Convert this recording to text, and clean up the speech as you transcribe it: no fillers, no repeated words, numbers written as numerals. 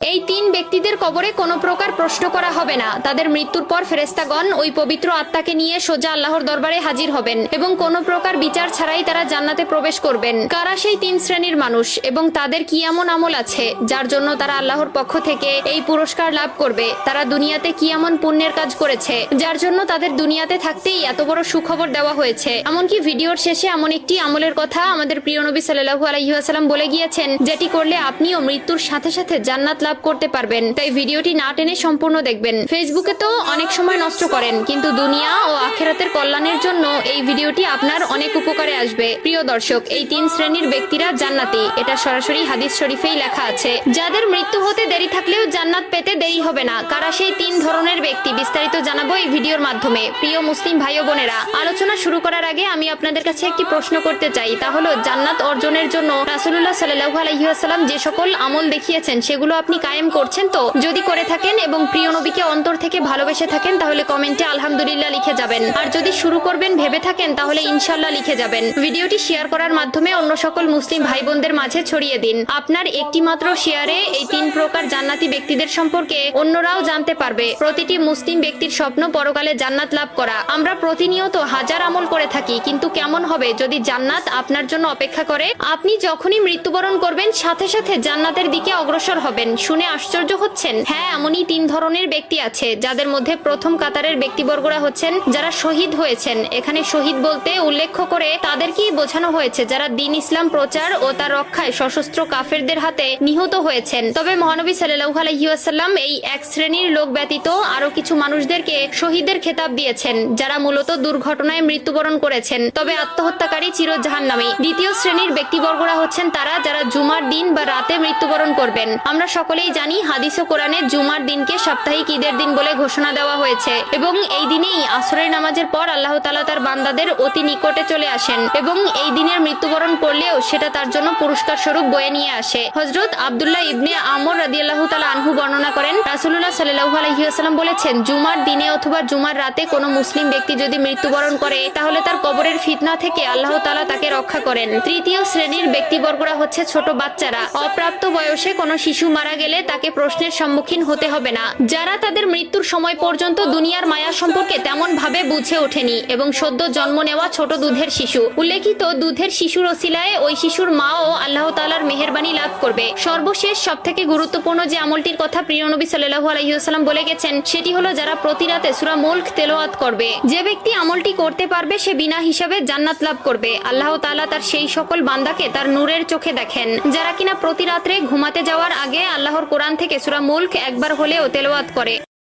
এই তিন ব্যক্তিদের কবরে কোনো প্রকার প্রশ্ন করা হবে না। তাদের মৃত্যুর পর ফেরেশতাগণ ওই পবিত্র আত্মাকে নিয়ে সোজা আল্লাহর দরবারে হাজির হবেন এবং কোনো প্রকার বিচার ছাড়াই তারা জান্নাতে প্রবেশ করবেন। কারা সেই তিন শ্রেণীর মানুষ এবং তাদের কি এমন আমল আছে যার জন্য তারা আল্লাহর পক্ষ থেকে এই পুরস্কার লাভ করবে? তারা দুনিয়াতে কি এমন পুণ্যের কাজ করেছে যার জন্য তাদের দুনিয়াতে থাকতেই এত বড় সুখবর দেওয়া হয়েছে? এমনকি ভিডিওর শেষে এমন একটি আমলের কথা আমাদের প্রিয় নবী সাল্লাল্লাহু আলাইহি ওয়াসাল্লাম বলে গিয়েছেন, যেটি করলে আপনিও মৃত্যুর সাথে সাথে জান্নাত লাভ করতে পারবেন। তাই ভিডিওটি না টেনে সম্পূর্ণ দেখবেন। ফেসবুকে তো অনেক সময় নষ্ট করেন, কিন্তু দুনিয়া ও আখিরাতের কল্যাণের জন্য এই ভিডিওটি আপনার অনেক উপকারে আসবে। প্রিয় দর্শক, এই তিন শ্রেণীর ব্যক্তিরা জান্নাতি, এটা সরাসরি হাদিস শরীফেই লেখা আছে। যাদের মৃত্যু হতে দেরি থাকলেও জান্নাত পেতে দেরি হবে না। কারা সেই তিন ধরনের ব্যক্তি বিস্তারিত জানাবো এই ভিডিওর মাধ্যমে। প্রিয় মুসলিম ভাই ও বোনেরা, আলোচনা শুরু করার আগে আমি আপনাদের কাছে একটি প্রশ্ন করতে চাই, তা হলো জান্নাত অর্জনের জন্য রাসূলুল্লাহ সাল্লাল্লাহু আলাইহি ওয়াসাল্লাম যে সকল আমল দেখিয়েছেন সেগুলো আপনি কায়েম করছেন তো? যদি করে থাকেন এবং প্রিয় নবীকে অন্তর থেকে ভালোবেসে থাকেন তাহলে কমেন্টে আলহামদুলিল্লাহ লিখে যাবেন। আর যদি শুরু করবেন ভেবে থাকেন তাহলে ইনশাআল্লাহ লিখে যাবেন। ভিডিওটি শেয়ার করার মাধ্যমে অন্য সকল মুসলিম ভাই বোনদের মাঝে ছড়িয়ে দিন। আপনার একটি মাত্র শেয়ারে এই তিন প্রকার জান্নাতি ব্যক্তিদের সম্পর্কে অন্যরাও জানতে পারবে। প্রতিটি মুসলিম ব্যক্তির স্বপ্ন পরকালে জান্নাত লাভ করা। আমরা প্রতিনিয়ত হাজার আমল করে থাকি, কিন্তু কেমন হবে যদি জান্নাত আপনার জন্য অপেক্ষা করে? আপনি যখনই মৃত্যুবরণ করবেন সাথে সাথে জান্নাতের দিকে অগ্রসর হবেন। শুনে আশ্চর্য হচ্ছেন? হ্যাঁ, এমনই তিন ধরনের ব্যক্তি আছে, যাদের মধ্যে প্রথম কাতারের ব্যক্তিবর্গরা হচ্ছেন যারা শহীদ হয়েছেন। এখানে শহীদ বলতে উল্লেখ করে তাদেরকেই বোঝানো হয়েছে যারা দ্বীন ইসলাম প্রচার ও তার রক্ষায় সশস্ত্র কাফেরদের হাতে নিহত হয়েছেন। তবে মহানবী সাল্লাল্লাহু আলাইহি ওয়াসাল্লাম এই এক শ্রেণীর লোক ব্যতীত আরো কিছু মানুষদেরকে শহীদের খেতাব দিয়েছেন, যারা মূলত দুর্ঘটনায় মৃত্যুবরণ করেছেন, তবে আত্মহত্যাকারী চির জাহান্নামী। দ্বিতীয় শ্রেণীর ব্যক্তিবর্গরা হচ্ছেন তারা যারা জুমার দিন বা রাতে মৃত্যুবরণ করবেন। আমরা সকলেই জানি হাদিস ও কোরআনে জুমার দিনকে সাপ্তাহিক ঈদের দিন বলে ঘোষণা দেওয়া হয়েছে এবং এই দিনেই আসরের নামাজের পর আল্লাহ তাআলা তার বান্দাদের অতি নিকটে চলে আসেন এবং এই দিনের মৃত্যুবরণ করলেও সেটা তার জন্য পুরস্কার স্বরূপ বয়ে নিয়ে আসে। হযরত আব্দুল্লাহ ইবনে আমর রাদিয়াল্লাহু তাআলা আনহু বর্ণনা করেন, রাসূলুল্লাহ সাল্লাল্লাহু আলাইহি ওয়াসাল্লাম বলেছেন, জুমার দিনে অথবা জুমার রাতে কোনো মুসলিম ব্যক্তি যদি মৃত্যুবরণ করে তাহলে তার কবরের ফিতনা থেকে আল্লাহ তাআলা তাকে রক্ষা করেন। তৃতীয় শ্রেণীর ব্যক্তিবর্গরা হচ্ছে ছোট বাচ্চারা। অপ্রাপ্ত বয়সে কোনো শিশু মারা গেলে তাকে প্রশ্নের সম্মুখীন হতে হবে না, যারা তাদের মৃত্যুর সময় পর্যন্ত দুনিয়ার মায়া সম্পর্কে তেমন ভাবে বুঝে ওঠেনি এবং সদ্য জন্ম নেওয়া ছোট দুধের শিশু। উল্লেখিত দুধের শিশুর ওসিলায় ওই শিশুর মাও আল্লাহ তাআলার মেহেরবানি লাভ করবে। সর্বশেষ সবথেকে গুরুত্বপূর্ণ যে আমলটির কথা প্রিয় নবী সাল্লাল্লাহু আলাইহি ওয়াসাল্লাম বলে গেছেন সেটি হলো যারা প্রতি রাতে সূরা মুলক তেলাওয়াত করবে। যে ব্যক্তি আমলটি করতে পারবে সে বিনা হিসাবে জান্নাত লাভ করবে। আল্লাহ তাআলা তার সেই সকল বান্দাকে তার নূরের চোখে দেখেন যারা কিনা প্রতি রাত্রে ঘুমাতে যাওয়ার আগে আল্লাহর কোরআন থেকে সূরা মুলক একবার হলেও তেলাওয়াত করে।